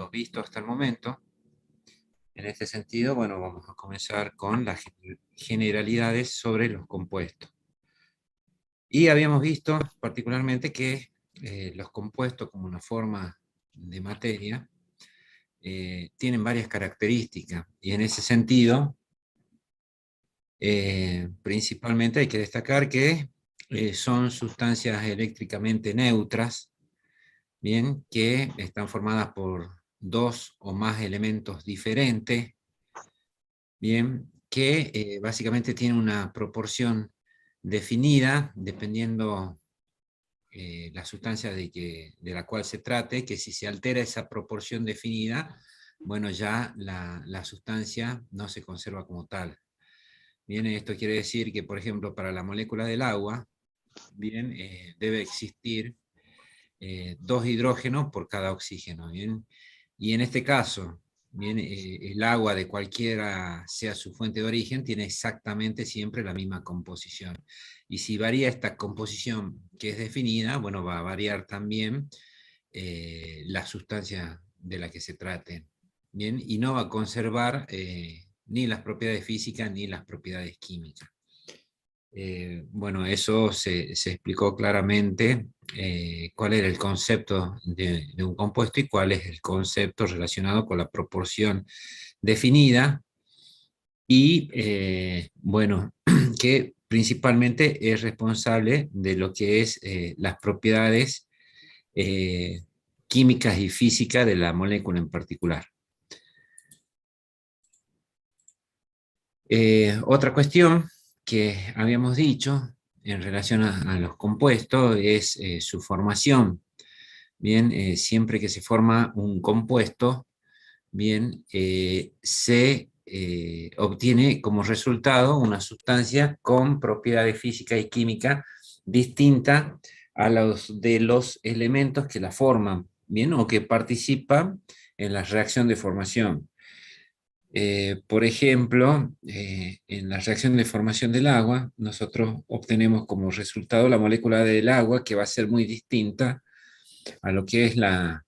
lo visto hasta el momento. En este sentido, bueno, vamos a comenzar con las generalidades sobre los compuestos. Y habíamos visto particularmente que los compuestos como una forma de materia tienen varias características, y en ese sentido, principalmente hay que destacar que son sustancias eléctricamente neutras, bien, que están formadas por dos o más elementos diferentes, bien, que básicamente tienen una proporción definida dependiendo la sustancia de la cual se trate, que si se altera esa proporción definida, bueno, ya la sustancia no se conserva como tal. Bien, esto quiere decir que, por ejemplo, para la molécula del agua, bien, debe existir dos hidrógenos por cada oxígeno, ¿bien? Y en este caso, bien, el agua de cualquiera sea su fuente de origen, tiene exactamente siempre la misma composición. Y si varía esta composición que es definida, bueno, va a variar también la sustancia de la que se trate, ¿bien? Y no va a conservar ni las propiedades físicas ni las propiedades químicas. Bueno, eso se explicó claramente cuál era el concepto de un compuesto y cuál es el concepto relacionado con la proporción definida y, bueno, que principalmente es responsable de lo que es las propiedades químicas y físicas de la molécula en particular. Otra cuestión que habíamos dicho en relación a los compuestos es su formación. Bien, siempre que se forma un compuesto, bien, se obtiene como resultado una sustancia con propiedades físicas y químicas distintas a los de los elementos que la forman, bien, o que participan en la reacción de formación. Por ejemplo, en la reacción de formación del agua, nosotros obtenemos como resultado la molécula del agua, que va a ser muy distinta a lo que es la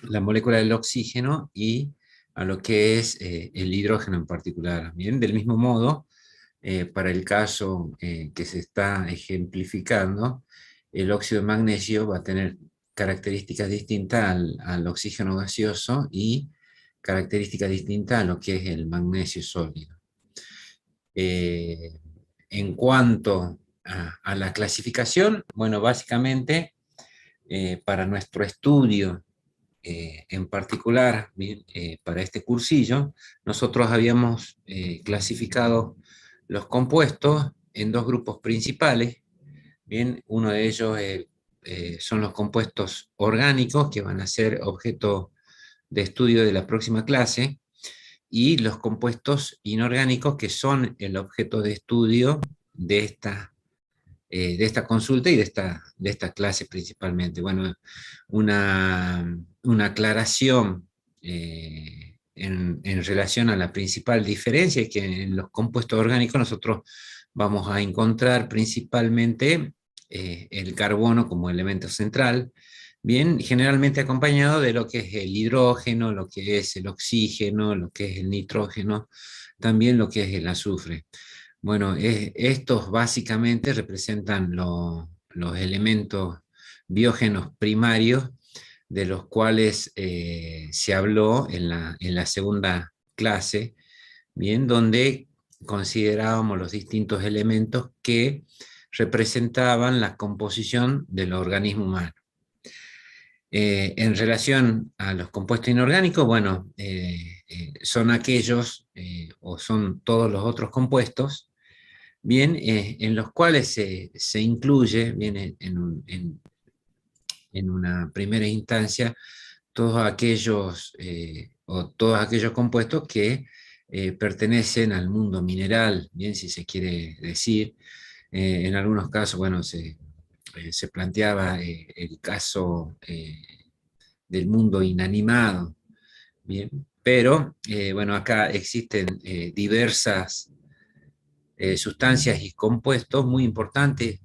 molécula del oxígeno y a lo que es el hidrógeno en particular. Bien, del mismo modo, para el caso que se está ejemplificando, el óxido de magnesio va a tener características distintas al oxígeno gaseoso y características distintas a lo que es el magnesio sólido. Eh, en cuanto a la clasificación, bueno, básicamente para nuestro estudio en particular, bien, para este cursillo, nosotros habíamos clasificado los compuestos en dos grupos principales. Bien, uno de ellos son los compuestos orgánicos, que van a ser objeto de estudio de la próxima clase, y los compuestos inorgánicos, que son el objeto de estudio de esta consulta y de esta clase principalmente. Bueno, una aclaración en relación a la principal diferencia es que en los compuestos orgánicos nosotros vamos a encontrar principalmente el carbono como elemento central, bien, generalmente acompañado de lo que es el hidrógeno, lo que es el oxígeno, lo que es el nitrógeno, también lo que es el azufre. Bueno, estos básicamente representan los elementos biógenos primarios de los cuales se habló en la segunda clase, bien, donde considerábamos los distintos elementos que representaban la composición del organismo humano. En relación a los compuestos inorgánicos, bueno, son aquellos o son todos los otros compuestos, bien, en los cuales se incluye, bien, en una primera instancia, todos aquellos, todos aquellos compuestos que pertenecen al mundo mineral, bien, si se quiere decir. En algunos casos, bueno, se planteaba el caso del mundo inanimado, bien, pero bueno, acá existen diversas sustancias y compuestos muy importantes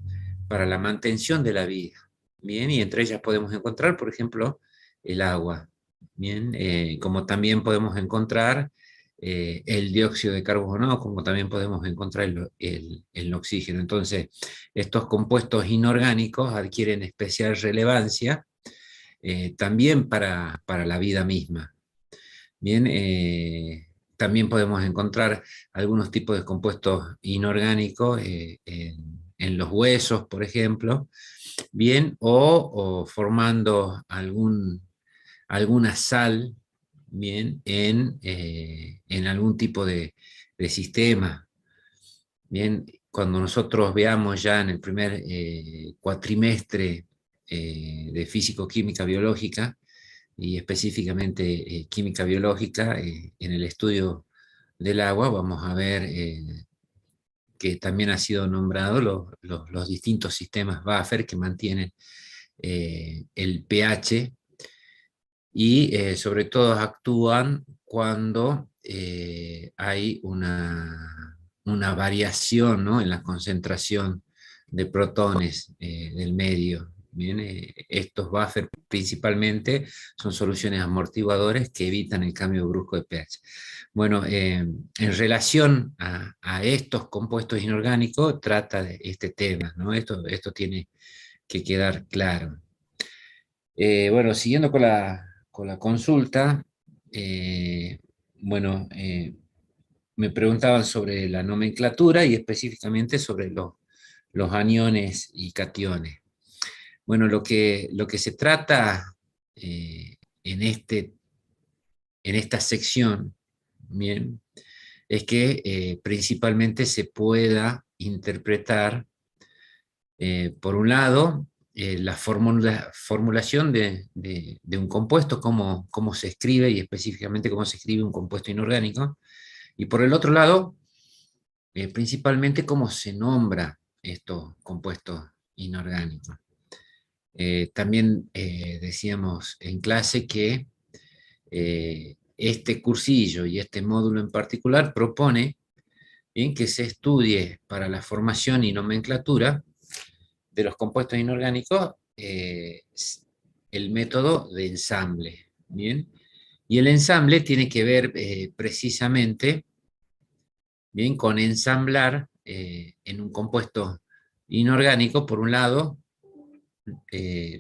para la mantención de la vida. Bien, y entre ellas podemos encontrar, por ejemplo, el agua. Bien, como también podemos encontrar el dióxido de carbono, como también podemos encontrar el oxígeno. Entonces, estos compuestos inorgánicos adquieren especial relevancia también para la vida misma. Bien, también podemos encontrar algunos tipos de compuestos inorgánicos en los huesos, por ejemplo, bien, o formando alguna sal, bien, en algún tipo de sistema. Bien, cuando nosotros veamos ya en el primer cuatrimestre de físico-química biológica, y específicamente química biológica, en el estudio del agua, vamos a ver que también ha sido nombrado los distintos sistemas Buffer que mantienen el pH y sobre todo actúan cuando hay una variación, ¿no?, en la concentración de protones del medio. Bien, estos buffers principalmente son soluciones amortiguadores que evitan el cambio brusco de pH. Bueno, en relación a estos compuestos inorgánicos, trata de este tema, ¿no? Esto tiene que quedar claro. Bueno, siguiendo con la consulta, eh, bueno, me preguntaban sobre la nomenclatura y específicamente sobre los aniones y cationes. Bueno, lo que se trata en, en esta sección, bien, es que principalmente se pueda interpretar, por un lado, la formulación de un compuesto, cómo se escribe y específicamente cómo se escribe un compuesto inorgánico, y por el otro lado, principalmente cómo se nombra estos compuestos inorgánicos. También decíamos en clase que este cursillo y este módulo en particular propone bien que se estudie para la formación y nomenclatura de los compuestos inorgánicos el método de ensamble. ¿Bien? Y el ensamble tiene que ver precisamente bien con ensamblar en un compuesto inorgánico, por un lado,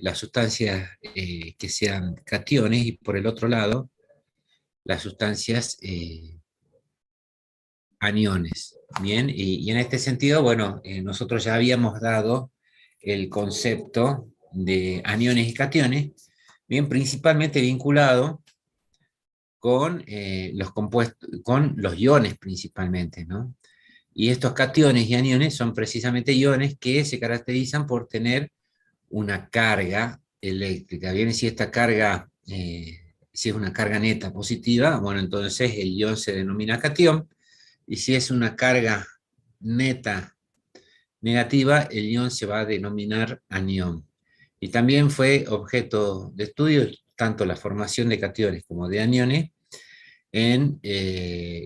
las sustancias que sean cationes y por el otro lado, las sustancias aniones. Bien, y en este sentido, bueno, nosotros ya habíamos dado el concepto de aniones y cationes, bien, principalmente vinculado con los compuestos, con los iones principalmente, ¿no? Y estos cationes y aniones son precisamente iones que se caracterizan por tener una carga eléctrica. Bien, si esta carga, si es una carga neta positiva, bueno, entonces el ion se denomina catión, y si es una carga neta negativa, el ion se va a denominar anión. Y también fue objeto de estudio tanto la formación de cationes como de aniones en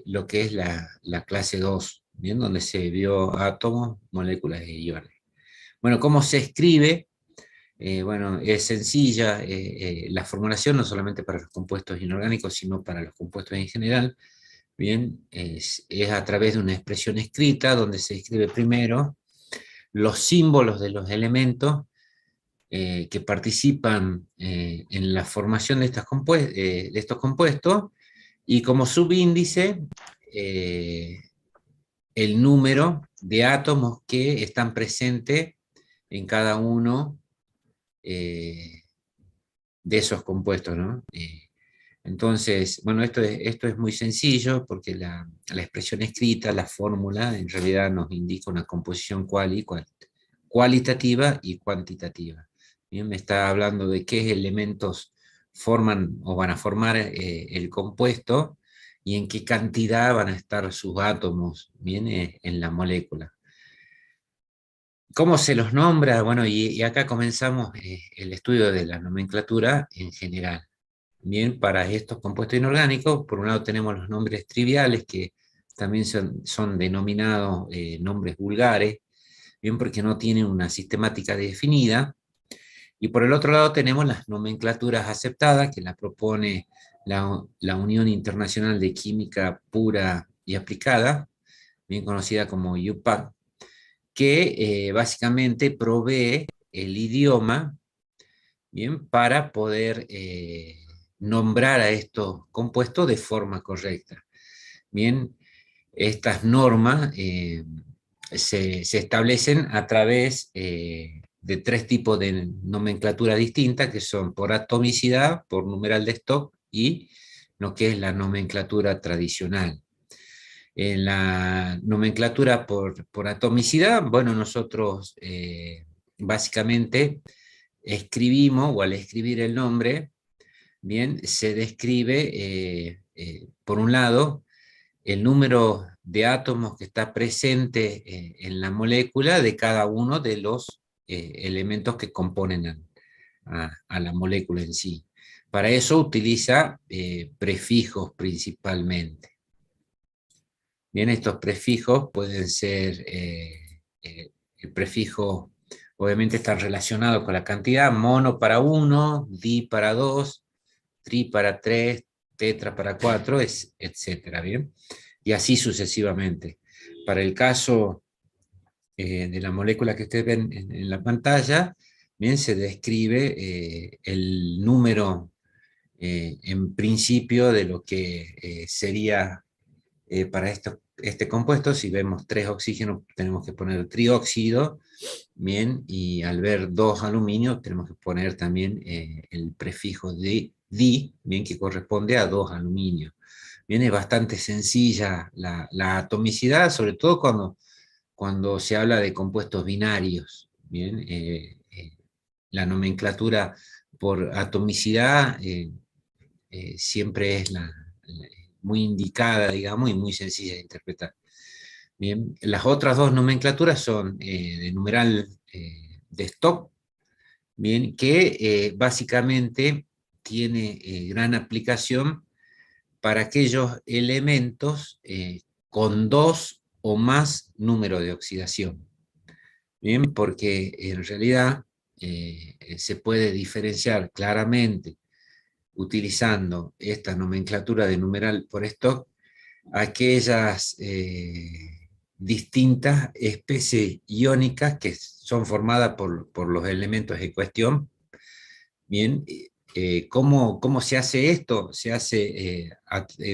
lo que es la clase 2, ¿bien? Donde se vio átomos, moléculas e iones. Bueno, ¿cómo se escribe? Bueno, es sencilla la formulación, no solamente para los compuestos inorgánicos, sino para los compuestos en general. Bien, es a través de una expresión escrita donde se escribe primero los símbolos de los elementos que participan en la formación de estos compuestos, y como subíndice el número de átomos que están presentes en cada uno de esos compuestos, ¿no? Entonces, bueno, esto es muy sencillo porque la expresión escrita, la fórmula, en realidad nos indica una composición cualitativa y cuantitativa. Bien, me está hablando de qué elementos forman o van a formar el compuesto y en qué cantidad van a estar sus átomos, bien, en la molécula. ¿Cómo se los nombra? Bueno, y acá comenzamos el estudio de la nomenclatura en general. Bien, para estos compuestos inorgánicos, por un lado tenemos los nombres triviales, que también son denominados nombres vulgares, bien, porque no tienen una sistemática definida, Y por el otro lado tenemos las nomenclaturas aceptadas, que la propone la Unión Internacional de Química Pura y Aplicada, bien conocida como UPAC, que básicamente provee el idioma, bien, para poder nombrar a estos compuestos de forma correcta. Bien, estas normas se establecen a través de tres tipos de nomenclatura distintas, que son por atomicidad, por numeral de Stock y lo que es la nomenclatura tradicional. En la nomenclatura por atomicidad, bueno, nosotros básicamente escribimos, o al escribir el nombre, bien, se describe, por un lado, el número de átomos que está presente en la molécula de cada uno de los elementos que componen a la molécula en sí. Para eso utiliza prefijos principalmente. Bien, estos prefijos pueden ser, el prefijo obviamente están relacionados con la cantidad, mono para 1, di para 2, tri para 3, tetra para 4, etcétera, ¿bien? Y así sucesivamente. Para el caso de la molécula que ustedes ven en la pantalla, bien, se describe el número en principio de lo que sería para este compuesto. Si vemos 3 oxígenos, tenemos que poner trióxido, bien, y al ver 2 aluminio, tenemos que poner también el prefijo de di, bien, que corresponde a 2 aluminio. Bien, es bastante sencilla la atomicidad, sobre todo cuando se habla de compuestos binarios. Bien, la nomenclatura por atomicidad siempre es muy indicada, digamos, y muy sencilla de interpretar. Bien, las otras dos nomenclaturas son de numeral de Stock, bien, que básicamente tiene gran aplicación para aquellos elementos con 2 o más números de oxidación. Bien, porque en realidad se puede diferenciar claramente utilizando esta nomenclatura de numeral por Stock aquellas distintas especies iónicas que son formadas por los elementos en cuestión. Bien, ¿cómo se hace esto? Se hace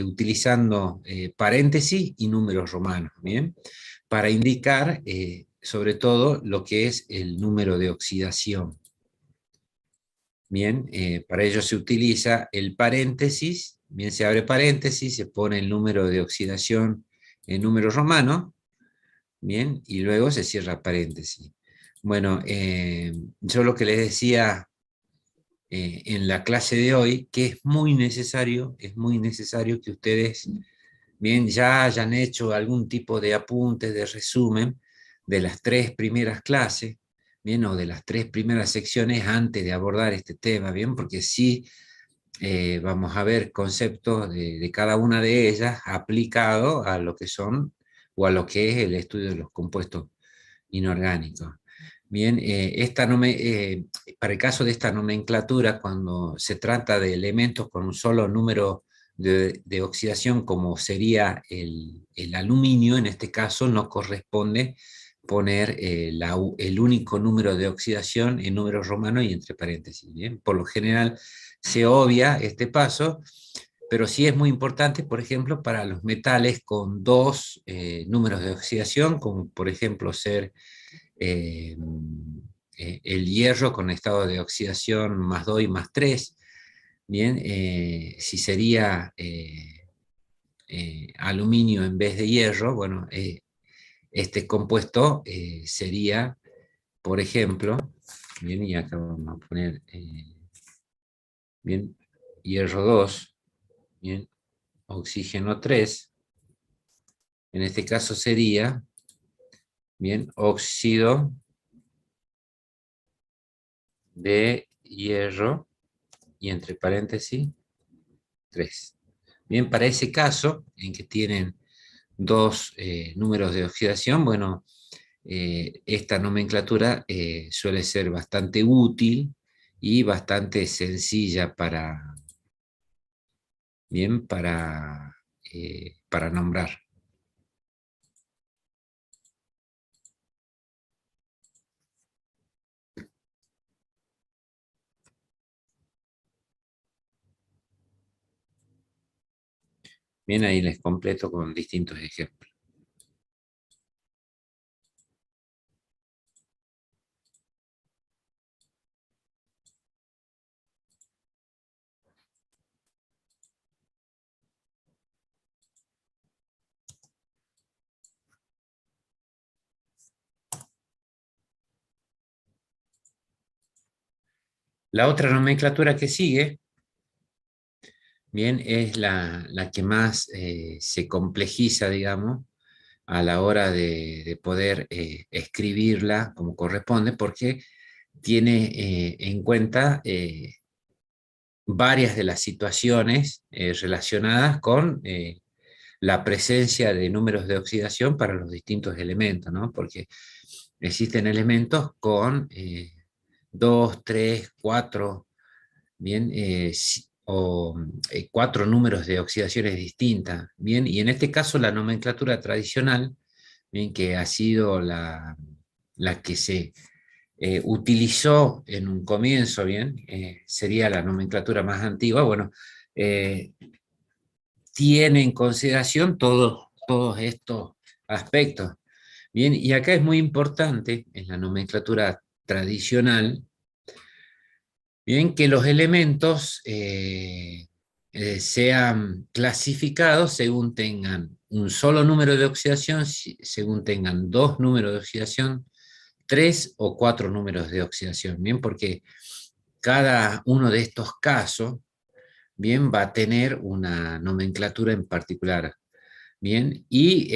utilizando paréntesis y números romanos, ¿bien? Para indicar sobre todo lo que es el número de oxidación. Bien, para ello se utiliza el paréntesis, bien, se abre paréntesis, se pone el número de oxidación en número romano, bien, y luego se cierra paréntesis. Bueno, yo lo que les decía en la clase de hoy, que es muy necesario que ustedes, bien, ya hayan hecho algún tipo de apunte, de resumen de las 3 primeras clases, bien, o de las 3 primeras secciones antes de abordar este tema, bien, porque sí vamos a ver conceptos de cada una de ellas aplicado a lo que son o a lo que es el estudio de los compuestos inorgánicos. Bien, para el caso de esta nomenclatura, cuando se trata de elementos con un solo número de oxidación, como sería el aluminio, en este caso no corresponde poner el único número de oxidación en números romanos y entre paréntesis. ¿Bien? Por lo general se obvia este paso, pero sí es muy importante, por ejemplo, para los metales con 2 números de oxidación, como por ejemplo ser eh, el hierro con estado de oxidación +2 y +3, bien, si sería aluminio en vez de hierro, bueno, este compuesto sería, por ejemplo, bien, y acá vamos a poner, bien, hierro 2, bien, oxígeno 3, en este caso sería, bien, óxido de hierro, y entre paréntesis, 3. Bien, para ese caso, en que tienen 2 números de oxidación, bueno, esta nomenclatura suele ser bastante útil, y bastante sencilla bien, para nombrar. Bien, ahí les completo con distintos ejemplos. La otra nomenclatura que sigue, bien, es la que más se complejiza, digamos, a la hora de poder escribirla como corresponde, porque tiene en cuenta varias de las situaciones relacionadas con la presencia de números de oxidación para los distintos elementos, ¿no? Porque existen elementos con 2, 3, 4, bien, o 4 números de oxidaciones distintas, bien, y en este caso la nomenclatura tradicional, bien, que ha sido la que se utilizó en un comienzo, bien, sería la nomenclatura más antigua, bueno, eh, tiene en consideración todos estos aspectos. Bien, y acá es muy importante en la nomenclatura tradicional, bien, que los elementos sean clasificados según tengan un solo número de oxidación, según tengan dos números de oxidación, tres o cuatro números de oxidación, bien, porque cada uno de estos casos, bien, va a tener una nomenclatura en particular. Bien, y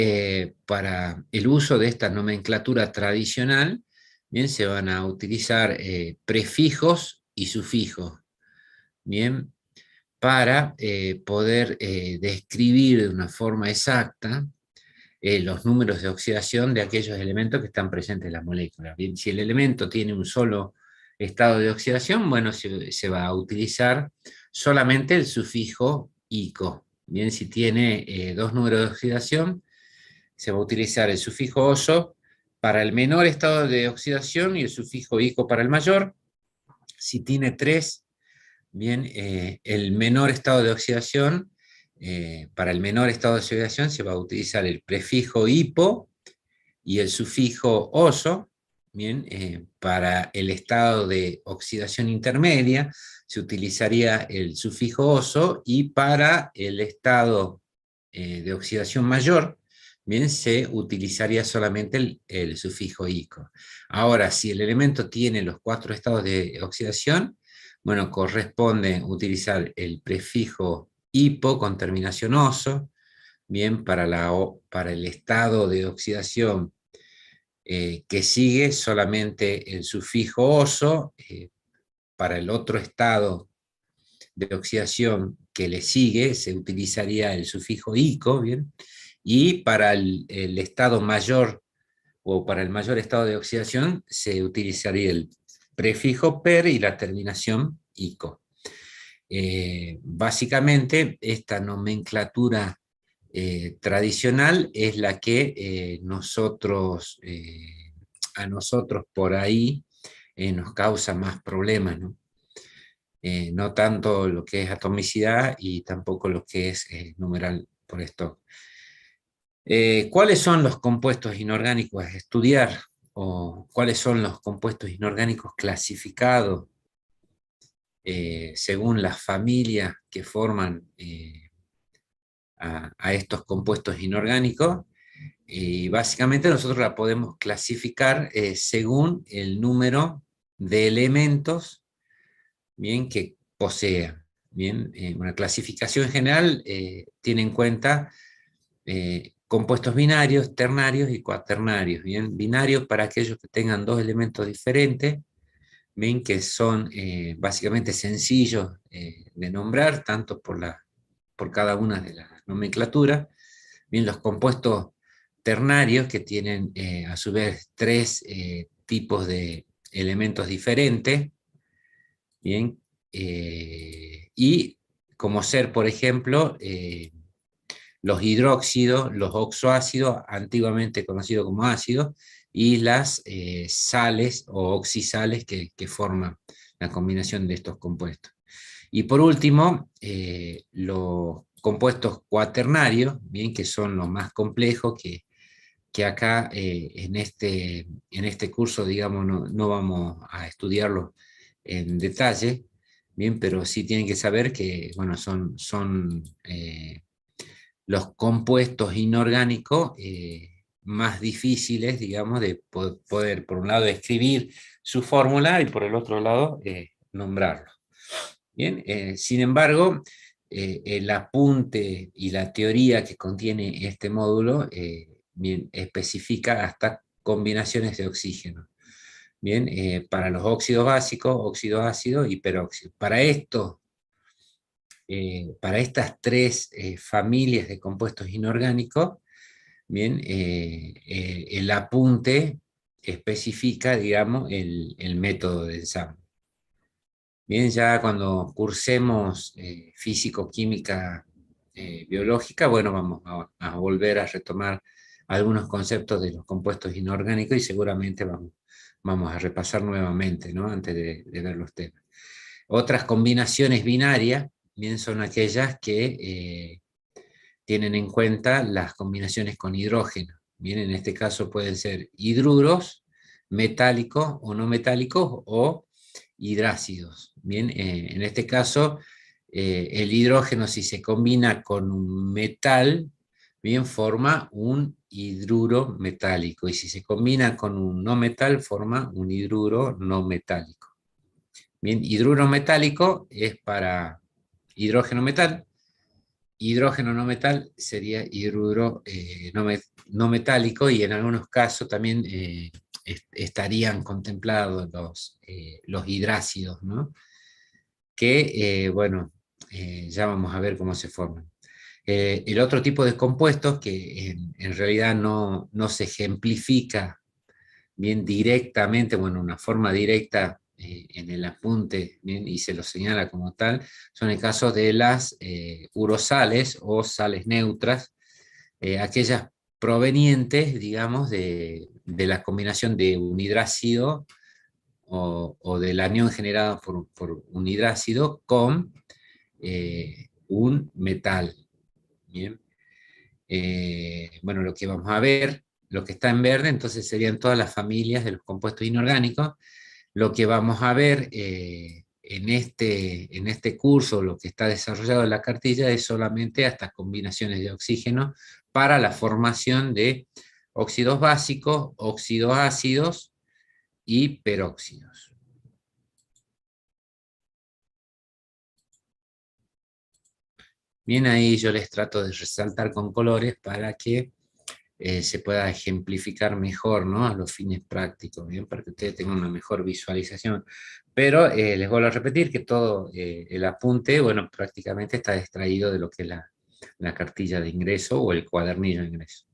para el uso de esta nomenclatura tradicional, bien, se van a utilizar prefijos y sufijos, bien, para poder describir de una forma exacta los números de oxidación de aquellos elementos que están presentes en la molécula. Bien, si el elemento tiene un solo estado de oxidación, bueno, se va a utilizar solamente el sufijo ico. Bien, si tiene dos números de oxidación, se va a utilizar el sufijo oso para el menor estado de oxidación y el sufijo ico para el mayor. Si tiene tres, bien, el menor estado de oxidación, para el menor estado de oxidación se va a utilizar el prefijo hipo y el sufijo oso. Bien, para el estado de oxidación intermedia se utilizaría el sufijo oso, y para el estado de oxidación mayor, bien, se utilizaría solamente el sufijo ico. Ahora, si el elemento tiene los cuatro estados de oxidación, bueno, corresponde utilizar el prefijo hipo con terminación oso, bien, para el estado de oxidación que sigue solamente el sufijo oso, para el otro estado de oxidación que le sigue se utilizaría el sufijo ico, ¿bien? Y para el estado mayor, o para el mayor estado de oxidación, se utilizaría el prefijo per y la terminación ico. Básicamente, esta nomenclatura tradicional es la que a nosotros por ahí nos causa más problemas, ¿no? No tanto lo que es atomicidad y tampoco lo que es numeral por Stokes. ¿Cuáles son los compuestos inorgánicos a estudiar? ¿O cuáles son los compuestos inorgánicos clasificados según las familias que forman a estos compuestos inorgánicos? Y básicamente nosotros la podemos clasificar según el número de elementos, bien, que posea. Bien, una clasificación general tiene en cuenta compuestos binarios, ternarios y cuaternarios. Bien, binarios para aquellos que tengan dos elementos diferentes, bien, que son básicamente sencillos de nombrar, tanto por cada una de las nomenclaturas. Bien, los compuestos ternarios, que tienen a su vez tres tipos de elementos diferentes, Bien, y como ser, por ejemplo, los hidróxidos, los oxoácidos, antiguamente conocidos como ácidos, y las sales o oxisales que forman la combinación de estos compuestos. Y por último, los compuestos cuaternarios, bien, que son los más complejos, que acá en este curso, digamos, no vamos a estudiarlos en detalle, bien, pero sí tienen que saber que, bueno, son los compuestos inorgánicos más difíciles, digamos, de poder, por un lado, escribir su fórmula y por el otro lado, nombrarlo. Bien, sin embargo, el apunte y la teoría que contiene este módulo bien, especifica hasta combinaciones de oxígeno. Bien, para los óxidos básicos, óxido ácido y peróxido. Para estas tres familias de compuestos inorgánicos, bien, el apunte especifica, digamos, el método de ensamble. Bien, ya cuando cursemos físico, química, biológica, bueno, vamos a volver a retomar algunos conceptos de los compuestos inorgánicos y seguramente vamos a repasar nuevamente, ¿no? Antes de ver los temas. Otras combinaciones binarias, bien, son aquellas que tienen en cuenta las combinaciones con hidrógeno. Bien, en este caso pueden ser hidruros, metálicos o no metálicos, o hidrácidos. Bien, en este caso, el hidrógeno, si se combina con un metal, bien, forma un hidruro metálico, y si se combina con un no metal, forma un hidruro no metálico. Bien, hidruro metálico es para hidrógeno metal, hidrógeno no metal sería hidruro no metálico, y en algunos casos también estarían contemplados los hidrácidos, ¿no? Que, bueno, ya vamos a ver cómo se forman. El otro tipo de compuestos que en realidad no se ejemplifica bien directamente, bueno, una forma directa en el apunte, bien, y se lo señala como tal, son el caso de las urosales o sales neutras, aquellas provenientes, digamos, de la combinación de un hidrácido o del anión generado por un hidrácido con un metal. Bien. Bueno, lo que vamos a ver, lo que está en verde, entonces serían todas las familias de los compuestos inorgánicos. Lo que vamos a ver en este curso, lo que está desarrollado en la cartilla, es solamente estas combinaciones de oxígeno para la formación de óxidos básicos, óxidos ácidos y peróxidos. Bien, ahí yo les trato de resaltar con colores para que se pueda ejemplificar mejor, ¿no? A los fines prácticos, ¿bien? Para que ustedes tengan una mejor visualización. Pero les vuelvo a repetir que todo el apunte, bueno, prácticamente está extraído de lo que es la cartilla de ingreso o el cuadernillo de ingreso.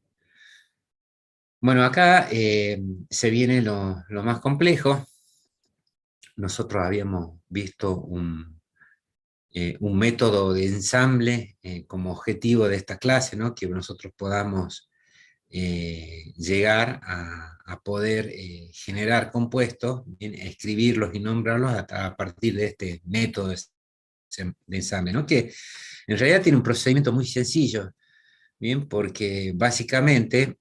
Bueno, acá se viene lo más complejo. Nosotros habíamos visto un método de ensamble como objetivo de esta clase, ¿no? Que nosotros podamos llegar a poder generar compuestos, bien, escribirlos y nombrarlos a partir de este método de ensamble, ¿no? Que en realidad tiene un procedimiento muy sencillo, bien, porque básicamente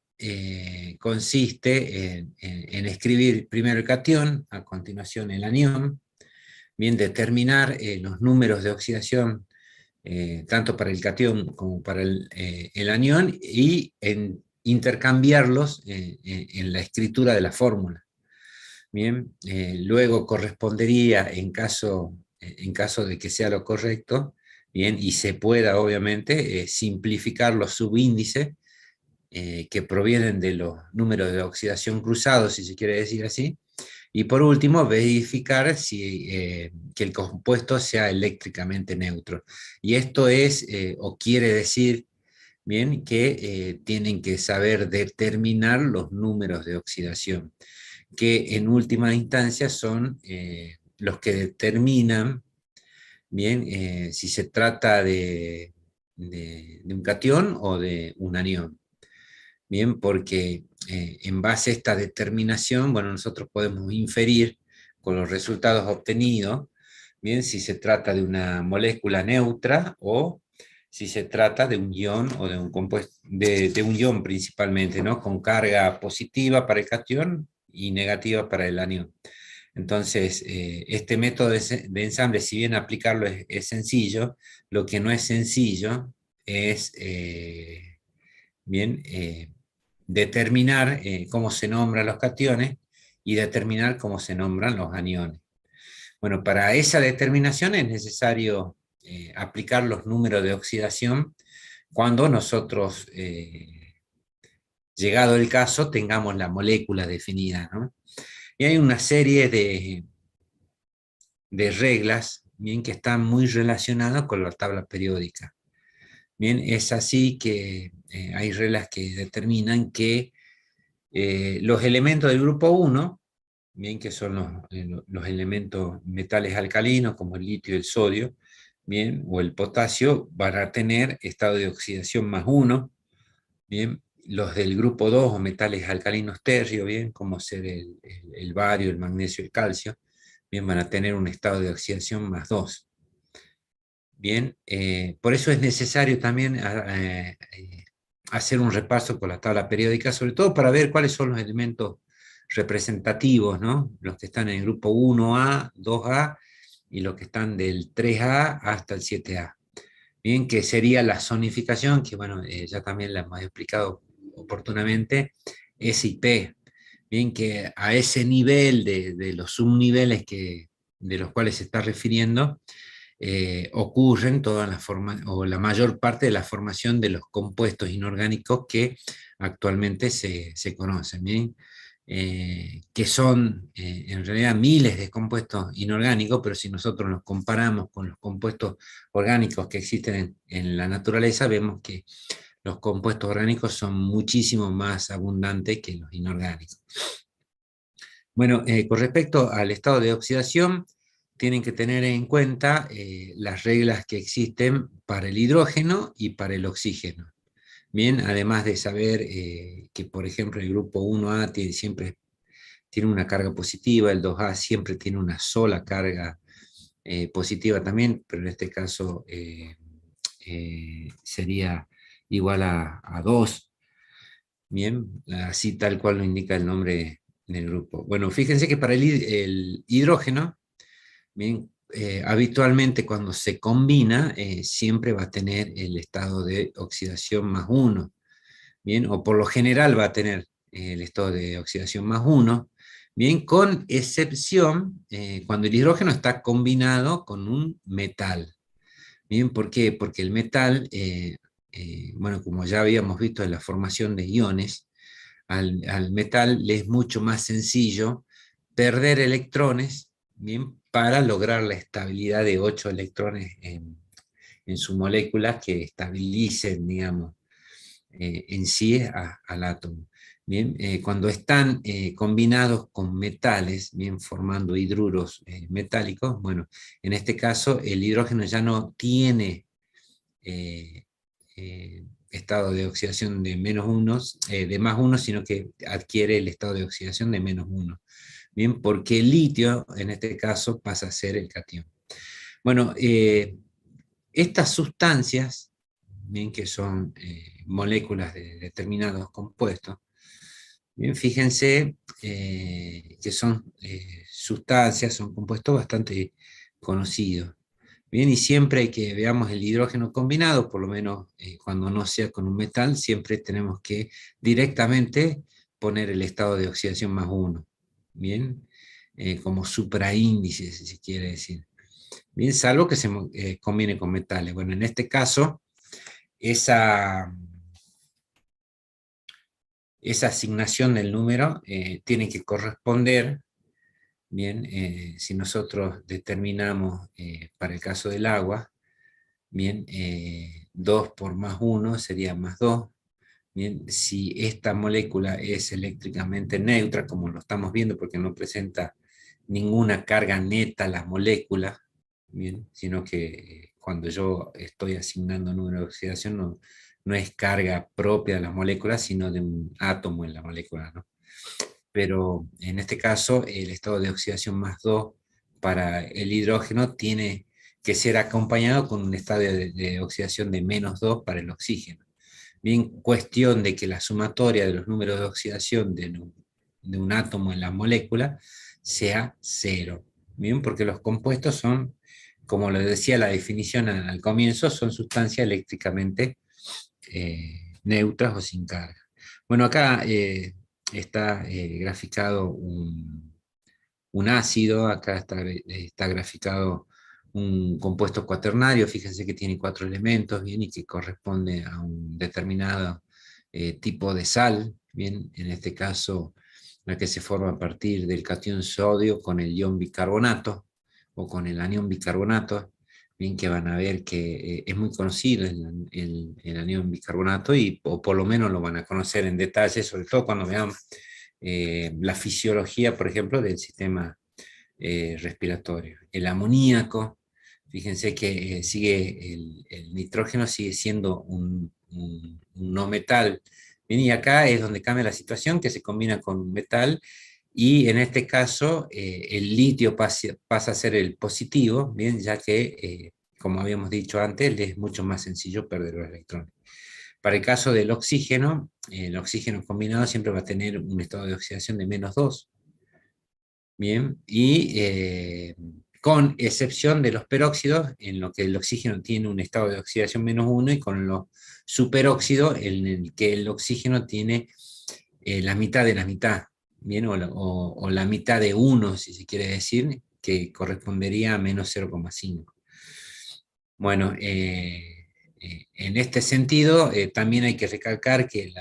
consiste en escribir primero el catión, a continuación el anión, bien, determinar los números de oxidación tanto para el catión como para el anión, y intercambiarlos en la escritura de la fórmula. Bien, luego correspondería, en caso de que sea lo correcto, bien, y se pueda obviamente simplificar los subíndices que provienen de los números de oxidación cruzados, si se quiere decir así. Y por último, verificar que el compuesto sea eléctricamente neutro. Y esto es, o quiere decir, bien, que tienen que saber determinar los números de oxidación, que en última instancia son los que determinan, bien, si se trata de un catión o de un anión. Bien, porque en base a esta determinación, bueno, nosotros podemos inferir con los resultados obtenidos, bien, si se trata de una molécula neutra o si se trata de un ion o de un compuesto, de un ion principalmente, ¿no? Con carga positiva para el catión y negativa para el anión. Entonces, este método de ensamble, si bien aplicarlo es sencillo, lo que no es sencillo es, bien, determinar cómo se nombran los cationes y determinar cómo se nombran los aniones. Bueno, para esa determinación es necesario aplicar los números de oxidación cuando nosotros, llegado el caso, tengamos la molécula definida, ¿no? Y hay una serie de reglas, bien, que están muy relacionadas con la tabla periódica. Bien, es así que hay reglas que determinan que los elementos del grupo 1, bien, que son los elementos metales alcalinos, como el litio y el sodio, bien, o el potasio, van a tener estado de oxidación +1, bien, los del grupo 2, o metales alcalinos tercios, bien, como ser el bario, el magnesio, el calcio, bien, van a tener un estado de oxidación +2. Bien, por eso es necesario también hacer un repaso con la tabla periódica, sobre todo para ver cuáles son los elementos representativos, ¿no? Los que están en el grupo 1A, 2A, y los que están del 3A hasta el 7A. Bien, que sería la zonificación, que bueno, ya también la hemos explicado oportunamente, S y P. Bien, que a ese nivel de los subniveles de los cuales se está refiriendo, ocurren toda la forma, o la mayor parte de la formación de los compuestos inorgánicos que actualmente se conocen, ¿bien? Que son en realidad miles de compuestos inorgánicos, pero si nosotros los comparamos con los compuestos orgánicos que existen en la naturaleza, vemos que los compuestos orgánicos son muchísimo más abundantes que los inorgánicos. Bueno, con respecto al estado de oxidación, tienen que tener en cuenta las reglas que existen para el hidrógeno y para el oxígeno. Bien, además de saber que, por ejemplo, el grupo 1A siempre tiene una carga positiva, el 2A siempre tiene una sola carga positiva también, pero en este caso sería igual a 2. Bien, así tal cual lo indica el nombre del grupo. Bueno, fíjense que para el hidrógeno, bien, habitualmente cuando se combina, siempre va a tener el estado de oxidación +1, bien, o por lo general va a tener el estado de oxidación +1, bien, con excepción cuando el hidrógeno está combinado con un metal. Bien, ¿por qué? Porque el metal, bueno, como ya habíamos visto en la formación de iones, al metal le es mucho más sencillo perder electrones, bien, para lograr la estabilidad de 8 electrones en su molécula que estabilicen, digamos, en sí al átomo. Bien, cuando están combinados con metales, bien, formando hidruros metálicos, bueno, en este caso el hidrógeno ya no tiene estado de oxidación de -1, de +1, sino que adquiere el estado de oxidación de -1. Bien, porque el litio, en este caso, pasa a ser el catión. Bueno, estas sustancias, bien, que son moléculas de determinados compuestos, bien, fíjense que son sustancias, son compuestos bastante conocidos. Bien, y siempre que veamos el hidrógeno combinado, por lo menos cuando no sea con un metal, siempre tenemos que directamente poner el estado de oxidación +1. Bien, como supraíndice, si se quiere decir. Bien, salvo que se combine con metales. Bueno, en este caso, esa asignación del número tiene que corresponder, bien, si nosotros determinamos para el caso del agua, bien, 2 por +1 sería +2, bien, si esta molécula es eléctricamente neutra, como lo estamos viendo porque no presenta ninguna carga neta a la molécula, ¿bien? Sino que cuando yo estoy asignando número de oxidación no es carga propia de las moléculas, sino de un átomo en la molécula, ¿no? Pero en este caso el estado de oxidación más 2 para el hidrógeno tiene que ser acompañado con un estado de oxidación de -2 para el oxígeno. Bien, cuestión de que la sumatoria de los números de oxidación de un átomo en la molécula sea 0. Bien, porque los compuestos son, como lo decía la definición al comienzo, son sustancias eléctricamente neutras o sin carga. Bueno, acá está graficado un ácido, acá está graficado un compuesto cuaternario, fíjense que tiene 4 elementos, bien, y que corresponde a un determinado tipo de sal, bien, en este caso la que se forma a partir del catión sodio con el ion bicarbonato, o con el anión bicarbonato, bien, que van a ver que es muy conocido el anión bicarbonato, o por lo menos lo van a conocer en detalle, sobre todo cuando vean la fisiología, por ejemplo, del sistema respiratorio. El amoníaco, fíjense que el nitrógeno sigue siendo un no metal. Bien, y acá es donde cambia la situación, que se combina con un metal, y en este caso el litio pasa a ser el positivo, bien, ya que, como habíamos dicho antes, le es mucho más sencillo perder los electrones. Para el caso del oxígeno, el oxígeno combinado siempre va a tener un estado de oxidación de -2. Bien, y con excepción de los peróxidos, en lo que el oxígeno tiene un estado de oxidación -1, y con los superóxidos, en el que el oxígeno tiene la mitad de la mitad, bien, o la mitad de 1, si se quiere decir, que correspondería a -0,5. Bueno, en este sentido, también hay que recalcar que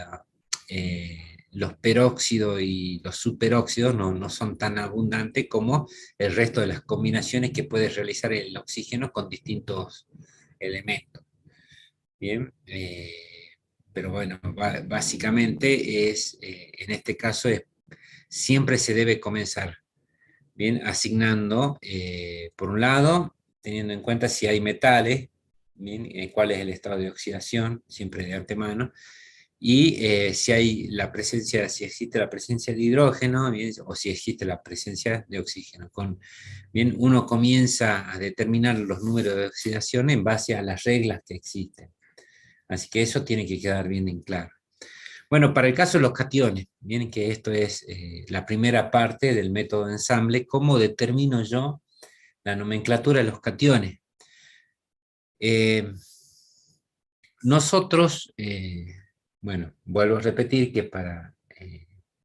los peróxidos y los superóxidos no son tan abundantes como el resto de las combinaciones que puede realizar el oxígeno con distintos elementos. Bien, pero bueno, básicamente en este caso siempre se debe comenzar, bien, asignando, por un lado, teniendo en cuenta si hay metales, bien, cuál es el estado de oxidación, siempre de antemano, y si existe la presencia de hidrógeno, bien, o si existe la presencia de oxígeno. Bien, uno comienza a determinar los números de oxidación en base a las reglas que existen. Así que eso tiene que quedar bien en claro. Bueno, para el caso de los cationes, miren que esto es la primera parte del método de ensamble. ¿Cómo determino yo la nomenclatura de los cationes? Nosotros, bueno, vuelvo a repetir que para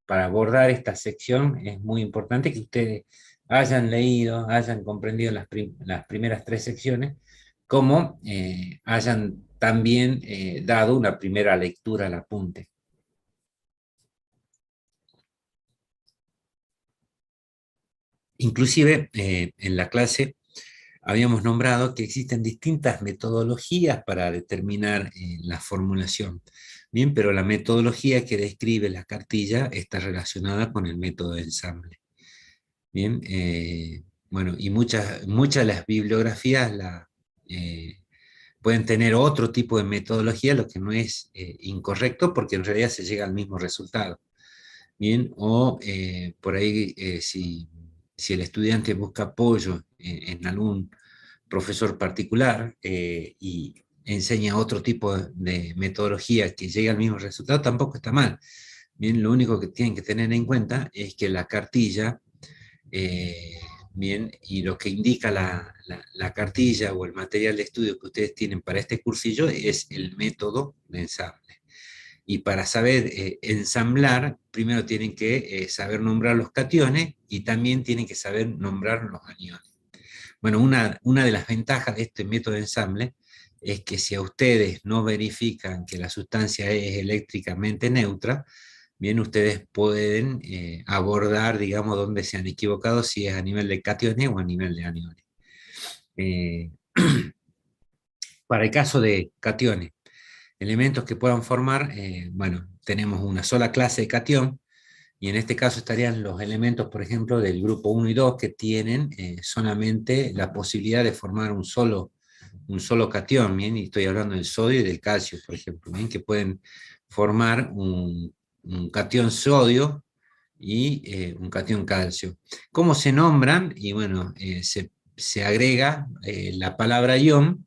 abordar esta sección es muy importante que ustedes hayan leído, hayan comprendido las primeras 3 secciones, como hayan también dado una primera lectura al apunte. Inclusive en la clase habíamos nombrado que existen distintas metodologías para determinar la formulación. Bien, pero la metodología que describe la cartilla está relacionada con el método de ensamble. Bien, bueno, y muchas de las bibliografías eh, pueden tener otro tipo de metodología, lo que no es incorrecto, porque en realidad se llega al mismo resultado. Bien, o por ahí si el estudiante busca apoyo en algún profesor particular y enseña otro tipo de metodología que llegue al mismo resultado, tampoco está mal. Bien, lo único que tienen que tener en cuenta es que la cartilla, bien, y lo que indica la cartilla o el material de estudio que ustedes tienen para este cursillo es el método de ensamble. Y para saber ensamblar, primero tienen que saber nombrar los cationes y también tienen que saber nombrar los aniones. Bueno, una de las ventajas de este método de ensamble es que si a ustedes no verifican que la sustancia es eléctricamente neutra, bien, ustedes pueden abordar, digamos, dónde se han equivocado, si es a nivel de cationes o a nivel de aniones. Eh, para el caso de cationes, elementos que puedan formar, bueno, tenemos una sola clase de catión, Y en este caso estarían los elementos, por ejemplo, del grupo 1 y 2 que tienen solamente la posibilidad de formar un solo catión, ¿bien? Y estoy hablando del sodio y del calcio, por ejemplo, ¿bien? Que pueden formar un catión sodio y un catión calcio. ¿Cómo se nombran? Y bueno, se agrega la palabra ion,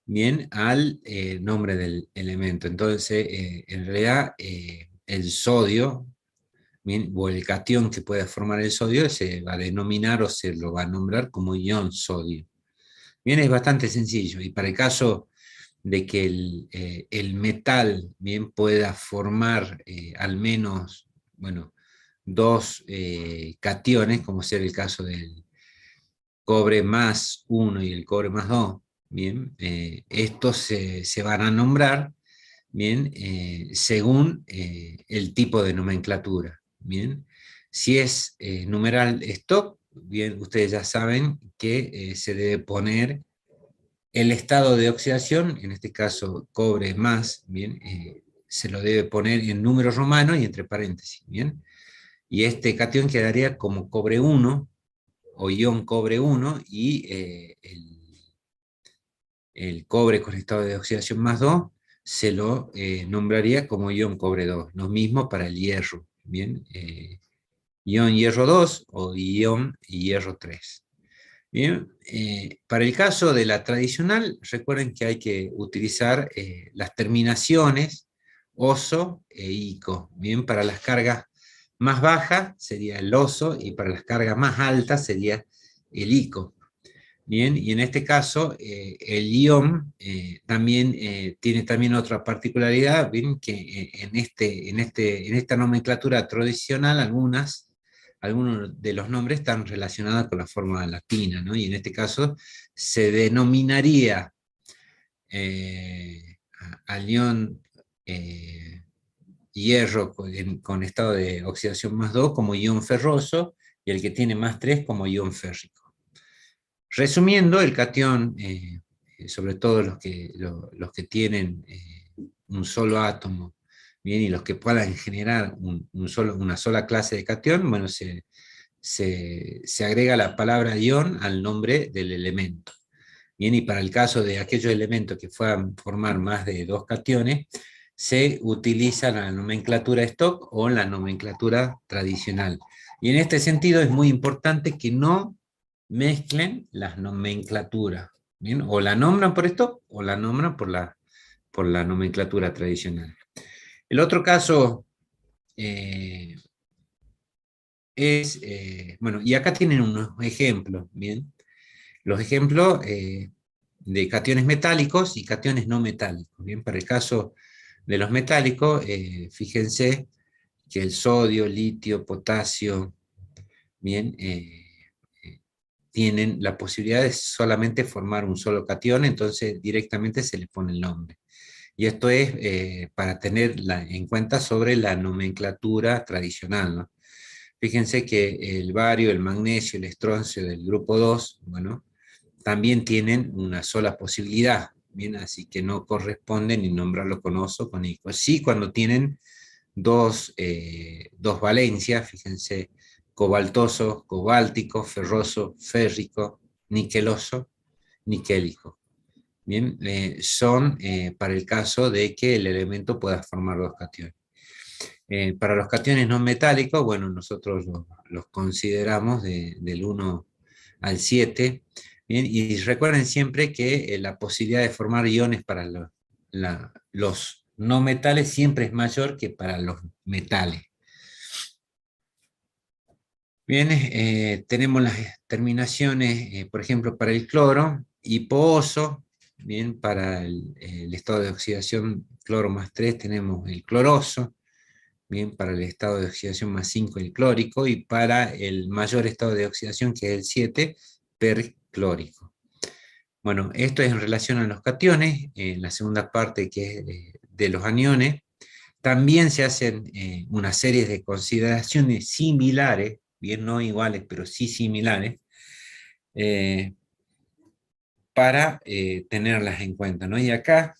bien, al nombre del elemento. Entonces, en realidad, el sodio, bien, o el catión que pueda formar el sodio, se va a denominar o se lo va a nombrar como ion sodio. Bien, es bastante sencillo. Y para el caso de que el metal bien pueda formar al menos, bueno, dos cationes, como ser el caso del cobre más 1 y el cobre más 2, bien, estos se van a nombrar, bien, según el tipo de nomenclatura, bien. Si es numeral stop, bien, ustedes ya saben que se debe poner el estado de oxidación, en este caso cobre más, bien, se lo debe poner en números romanos y entre paréntesis, bien. Y este catión quedaría como cobre 1 o ion cobre 1 y el cobre con estado de oxidación más 2 se lo nombraría como ion cobre 2. Lo mismo para el hierro, bien, ion hierro 2 o ion hierro 3. Bien, para el caso de la tradicional, recuerden que hay que utilizar las terminaciones oso e ico. Bien, para las cargas más bajas sería el oso y para las cargas más altas sería el ico. Bien, y en este caso el ion también tiene también otra particularidad, bien, que en esta nomenclatura tradicional algunos de los nombres están relacionados con la forma latina, ¿no? Y en este caso se denominaría al ion hierro con estado de oxidación más 2 como ion ferroso y el que tiene más 3 como ion férrico. Resumiendo, el catión, sobre todo los que tienen un solo átomo, bien, y los que puedan generar una sola clase de catión, bueno, se agrega la palabra ion al nombre del elemento. Bien, y para el caso de aquellos elementos que puedan formar más de dos cationes, se utiliza la nomenclatura stock o la nomenclatura tradicional. Y en este sentido es muy importante que no mezclen las nomenclaturas, ¿bien? O la nombran por stock o la nombran por la nomenclatura tradicional. El otro caso bueno, y acá tienen unos ejemplos, ¿bien? Los ejemplos de cationes metálicos y cationes no metálicos, ¿bien? Para el caso de los metálicos, fíjense que el sodio, litio, potasio, bien, tienen la posibilidad de solamente formar un solo catión, entonces directamente se le pone el nombre. Y esto es para tener en cuenta sobre la nomenclatura tradicional, ¿no? Fíjense que el bario, el magnesio, el estroncio del grupo 2, bueno, también tienen una sola posibilidad, ¿bien? Así que no corresponde ni nombrarlo con oso, con ico. Sí, cuando tienen dos valencias, fíjense, cobaltoso, cobáltico, ferroso, férrico, niqueloso, niquélico. Bien, son para el caso de que el elemento pueda formar dos cationes. Para los cationes no metálicos, bueno, nosotros los consideramos del 1 al 7. Bien, y recuerden siempre que la posibilidad de formar iones para los no metales siempre es mayor que para los metales. Bien, tenemos las terminaciones, por ejemplo, para el cloro, hipooso, bien, para el estado de oxidación cloro más 3 tenemos el cloroso, bien, para el estado de oxidación más 5 el clórico, y para el mayor estado de oxidación, que es el 7, perclórico. Bueno, esto es en relación a los cationes, en la segunda parte que es de los aniones. También se hacen una serie de consideraciones similares, bien no iguales, pero sí similares, eh, para tenerlas en cuenta, ¿no? Y acá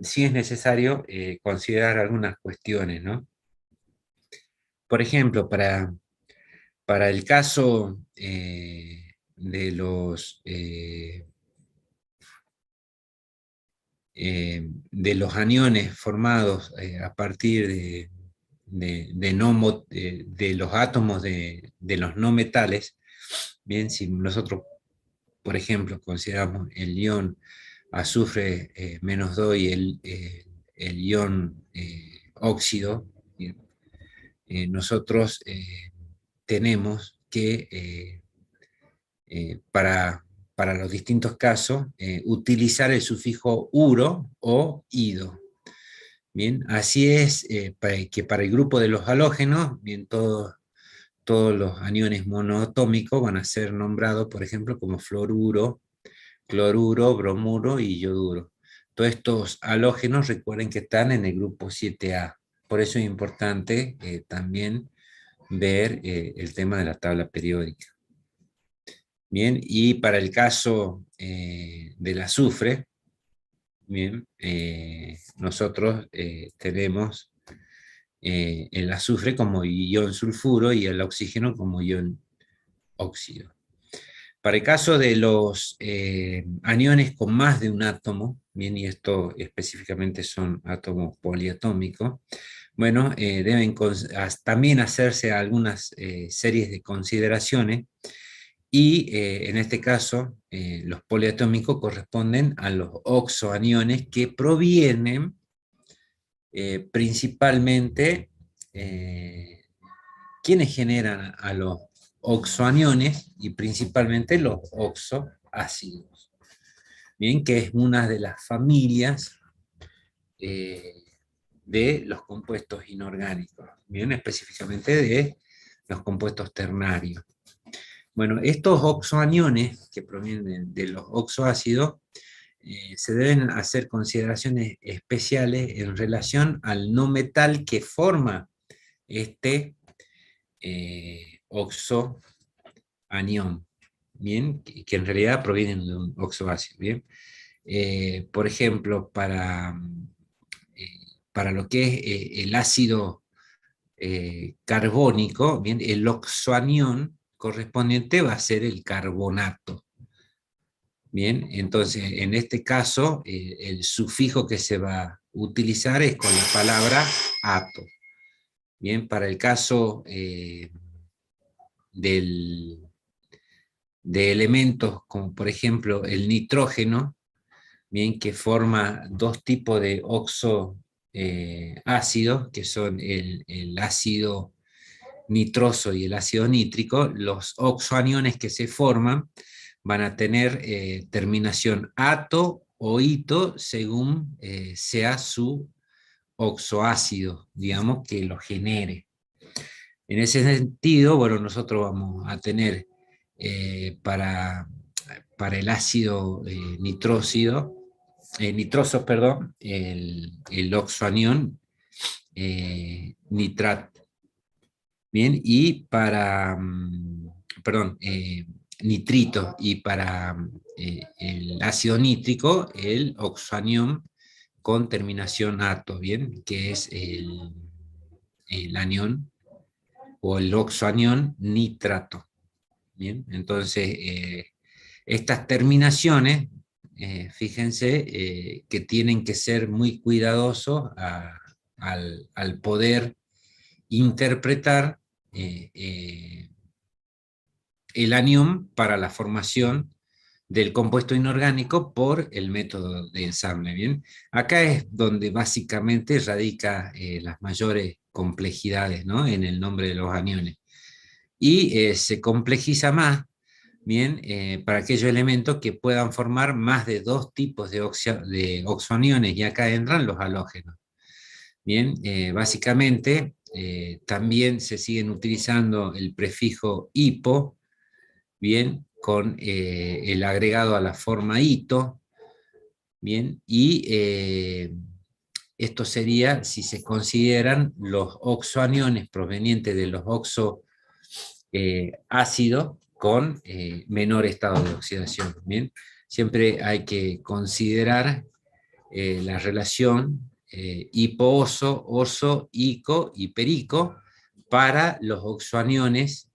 sí es necesario considerar algunas cuestiones, ¿no? Por ejemplo, para el caso de los aniones formados a partir de los átomos de los no metales, bien, si nosotros, por ejemplo, consideramos el ion azufre -2 y el ion óxido, bien, nosotros tenemos que, para los distintos casos, utilizar el sufijo uro o ido. Bien, así es que para el grupo de los halógenos, bien, todos los aniones monoatómicos van a ser nombrados, por ejemplo, como fluoruro, cloruro, bromuro y yoduro. Todos estos halógenos, recuerden que están en el grupo 7A. Por eso es importante también ver el tema de la tabla periódica. Bien, y para el caso del azufre, bien, nosotros tenemos el azufre como ion sulfuro y el oxígeno como ion óxido. Para el caso de los aniones con más de un átomo, bien, y esto específicamente son átomos poliatómicos, bueno, deben también hacerse algunas series de consideraciones, y en este caso los poliatómicos corresponden a los oxoaniones que provienen principalmente, quienes generan a los oxoaniones y principalmente los oxoácidos. Bien, que es una de las familias de los compuestos inorgánicos, bien, específicamente de los compuestos ternarios. Bueno, estos oxoaniones que provienen de los oxoácidos se deben hacer consideraciones especiales en relación al no metal que forma este oxoanión, bien, que en realidad provienen de un oxoácido, bien. Por ejemplo, para lo que es el ácido carbónico, bien, el oxoanión correspondiente va a ser el carbonato. Bien, entonces en este caso el sufijo que se va a utilizar es con la palabra ato. Bien, para el caso de elementos como por ejemplo el nitrógeno, bien, que forma dos tipos de oxoácidos, que son el ácido nitroso y el ácido nítrico. Los oxoaniones que se forman van a tener terminación ato o ito según sea su oxoácido, digamos, que lo genere. En ese sentido, bueno, nosotros vamos a tener para el ácido nitroso, perdón, el oxoanión nitrat. Bien, y perdón, nitrito, y para el ácido nítrico, el oxoanión con terminación ato, bien, que es el anión o el oxoanión nitrato. Bien, entonces estas terminaciones, fíjense que tienen que ser muy cuidadosos al poder interpretar el anión para la formación del compuesto inorgánico por el método de ensamble. ¿Bien? Acá es donde básicamente radica las mayores complejidades, ¿no?, en el nombre de los aniones. Y se complejiza más, bien, para aquellos elementos que puedan formar más de dos tipos de oxoaniones, y acá entran los halógenos. Bien, básicamente también se siguen utilizando el prefijo hipo, bien, con el agregado a la forma ito, bien, y esto sería si se consideran los oxoaniones provenientes de los oxoácidos con menor estado de oxidación. Bien, siempre hay que considerar la relación hipo-oso, oso, ico y perico, para los oxoaniones,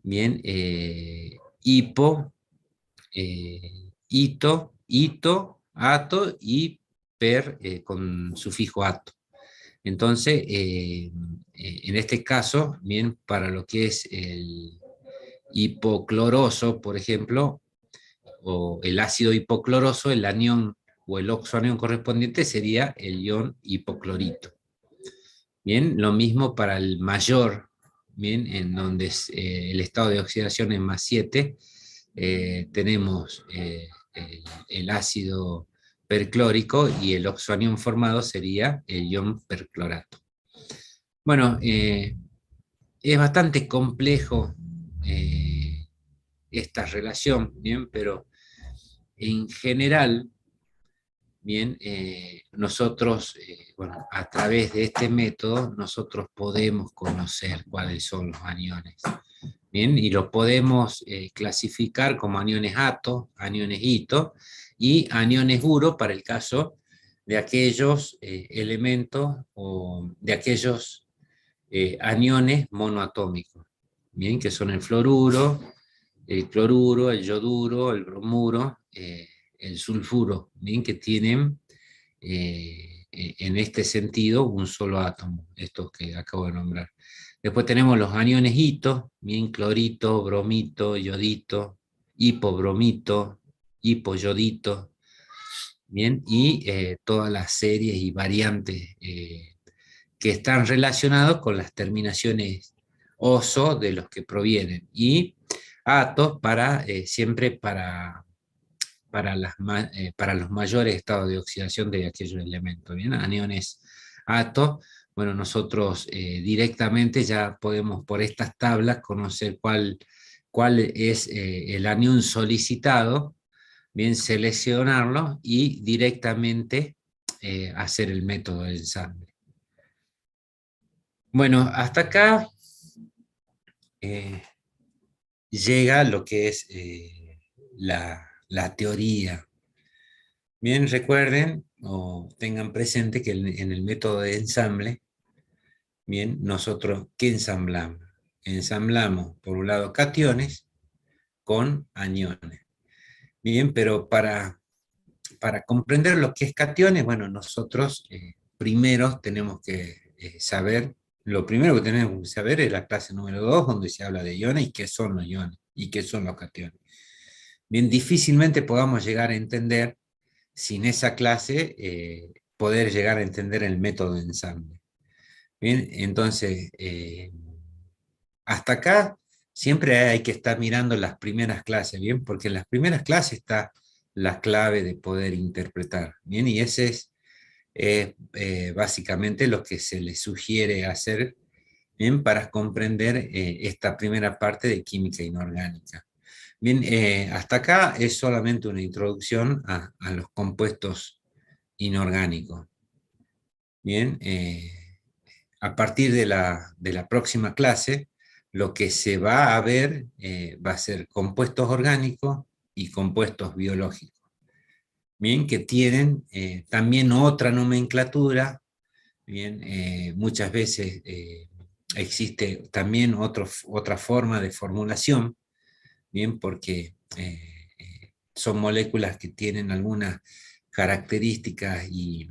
bien, hipo, ito, ato y per con sufijo ato. Entonces, en este caso, bien, para lo que es el hipocloroso, por ejemplo, o el ácido hipocloroso, el anión o el oxoanión correspondiente sería el ion hipoclorito. Bien, lo mismo para el mayor, bien, en donde el estado de oxidación es +7, tenemos el ácido perclórico y el oxoanión formado sería el ion perclorato. Bueno, es bastante complejo esta relación, bien, pero en general, bien, nosotros, bueno, a través de este método, nosotros podemos conocer cuáles son los aniones, bien, y los podemos clasificar como aniones ato, aniones ito, y aniones uro para el caso de aquellos elementos o de aquellos aniones monoatómicos, bien, que son el fluoruro, el cloruro, el yoduro, el bromuro, el sulfuro, bien, que tienen en este sentido un solo átomo, estos que acabo de nombrar. Después tenemos los aniones hito, bien, clorito, bromito, yodito, hipobromito, hipoyodito, bien, y todas las series y variantes que están relacionados con las terminaciones oso de los que provienen, y atos para, siempre para los mayores estados de oxidación de aquellos elementos, ¿bien? Aniones atos, bueno, nosotros directamente ya podemos por estas tablas conocer cuál es el anión solicitado, bien, seleccionarlo y directamente hacer el método de ensamble. Bueno, hasta acá llega lo que es la teoría. Bien, recuerden o tengan presente que en el método de ensamble, bien, nosotros, ¿qué ensamblamos? Ensamblamos, por un lado, cationes con aniones. Bien, pero para comprender lo que es cationes, bueno, nosotros primero tenemos que saber, lo primero que tenemos que saber es la clase número 2, donde se habla de iones y qué son los iones y qué son los cationes. Bien, difícilmente podamos llegar a entender, sin esa clase, poder llegar a entender el método de ensamble. Bien, entonces, hasta acá siempre hay que estar mirando las primeras clases, ¿bien? Porque en las primeras clases está la clave de poder interpretar, ¿bien? Y ese es básicamente lo que se le sugiere hacer, ¿bien? Para comprender esta primera parte de química inorgánica. Bien, hasta acá es solamente una introducción a los compuestos inorgánicos. Bien, a partir de la próxima clase, lo que se va a ver va a ser compuestos orgánicos y compuestos biológicos. Bien, que tienen también otra nomenclatura. Bien, muchas veces existe también otra forma de formulación, bien, porque son moléculas que tienen algunas características y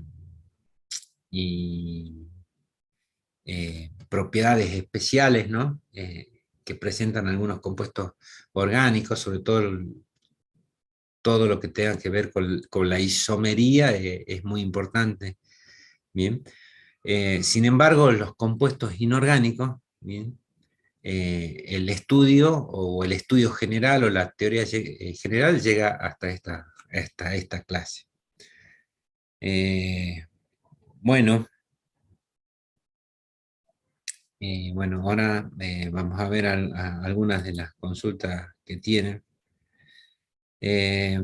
propiedades especiales, ¿no? Que presentan algunos compuestos orgánicos, sobre todo lo que tenga que ver con la isomería es muy importante. Bien. Sin embargo, los compuestos inorgánicos, bien, el estudio o el estudio general o la teoría general llega hasta esta clase. Bueno, bueno, ahora vamos a ver algunas de las consultas que tienen.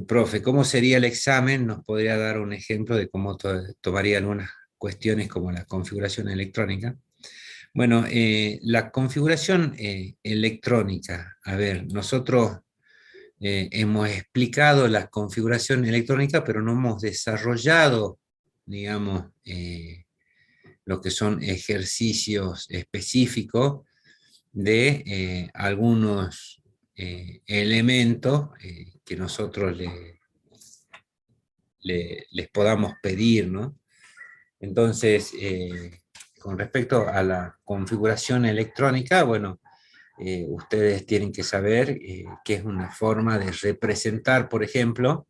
Profe, ¿cómo sería el examen? ¿Nos podría dar un ejemplo de cómo tomaría algunas cuestiones como la configuración electrónica? Bueno, la configuración electrónica, a ver, nosotros hemos explicado la configuración electrónica, pero no hemos desarrollado, digamos, lo que son ejercicios específicos de algunos elementos que nosotros les podamos pedir, ¿no? Entonces, con respecto a la configuración electrónica, bueno, ustedes tienen que saber que es una forma de representar, por ejemplo,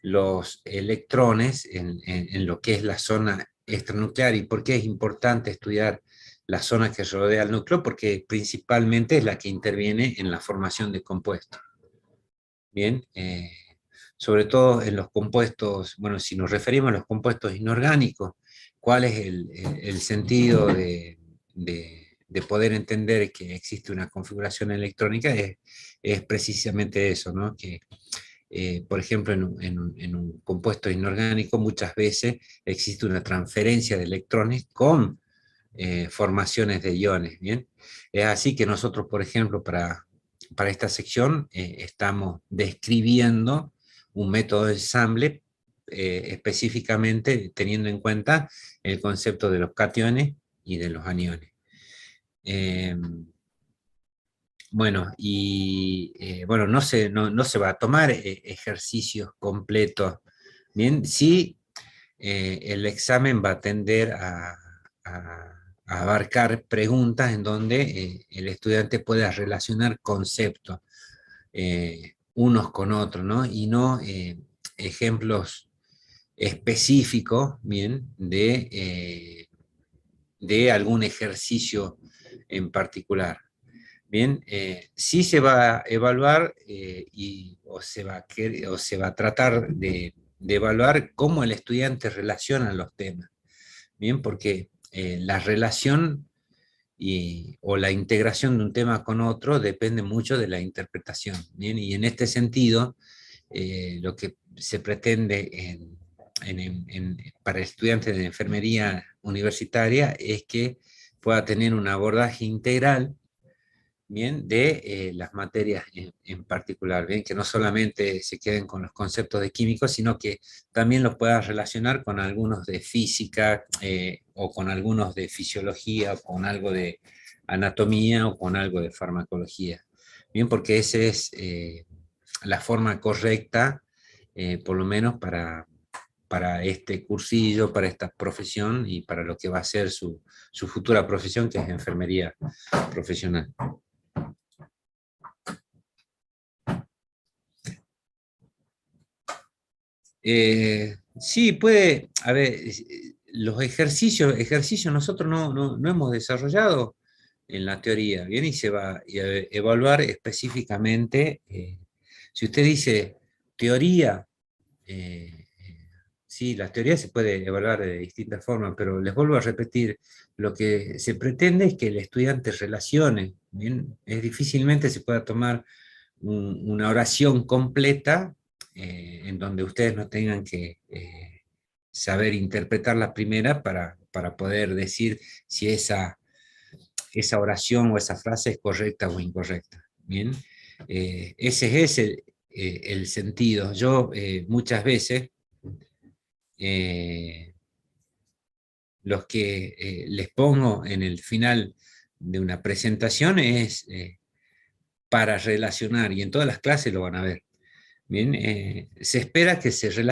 los electrones en lo que es la zona extranuclear. ¿Y por qué es importante estudiar la zona que rodea al núcleo? Porque principalmente es la que interviene en la formación de compuestos. Bien, sobre todo en los compuestos, bueno, si nos referimos a los compuestos inorgánicos, ¿cuál es el sentido de poder entender que existe una configuración electrónica? Es precisamente eso, ¿no? Que, por ejemplo, en un compuesto inorgánico muchas veces existe una transferencia de electrones con formaciones de iones, ¿bien? Es así que nosotros, por ejemplo, para esta sección estamos describiendo un método de ensamble específicamente teniendo en cuenta el concepto de los cationes y de los aniones. Bueno, bueno, no se va a tomar ejercicios completos, ¿bien? Sí, el examen va a tender a abarcar preguntas en donde el estudiante pueda relacionar conceptos unos con otros, ¿no? Y no ejemplos específicos, ¿bien? De algún ejercicio en particular. Bien, sí se va a evaluar o se va a tratar de evaluar cómo el estudiante relaciona los temas. Bien, porque la relación o la integración de un tema con otro depende mucho de la interpretación. Bien, y en este sentido, lo que se pretende para estudiantes de enfermería universitaria es que pueda tener un abordaje integral, bien, de las materias en particular, bien, que no solamente se queden con los conceptos de químicos, sino que también los puedan relacionar con algunos de física, o con algunos de fisiología, o con algo de anatomía, o con algo de farmacología, bien, porque esa es la forma correcta, por lo menos para este cursillo, para esta profesión y para lo que va a ser su futura profesión, que es enfermería profesional. Sí, puede, a ver, los ejercicios nosotros no hemos desarrollado en la teoría, bien, y se va a evaluar específicamente, si usted dice teoría, sí, la teoría se puede evaluar de distintas formas, pero les vuelvo a repetir, lo que se pretende es que el estudiante relacione, bien, es difícilmente se pueda tomar una oración completa en donde ustedes no tengan que saber interpretar la primera para poder decir si esa oración o esa frase es correcta o incorrecta. Bien, ese es el sentido. Yo muchas veces eh, los que les pongo en el final de una presentación es para relacionar, y en todas las clases lo van a ver. Bien, se espera que se relacione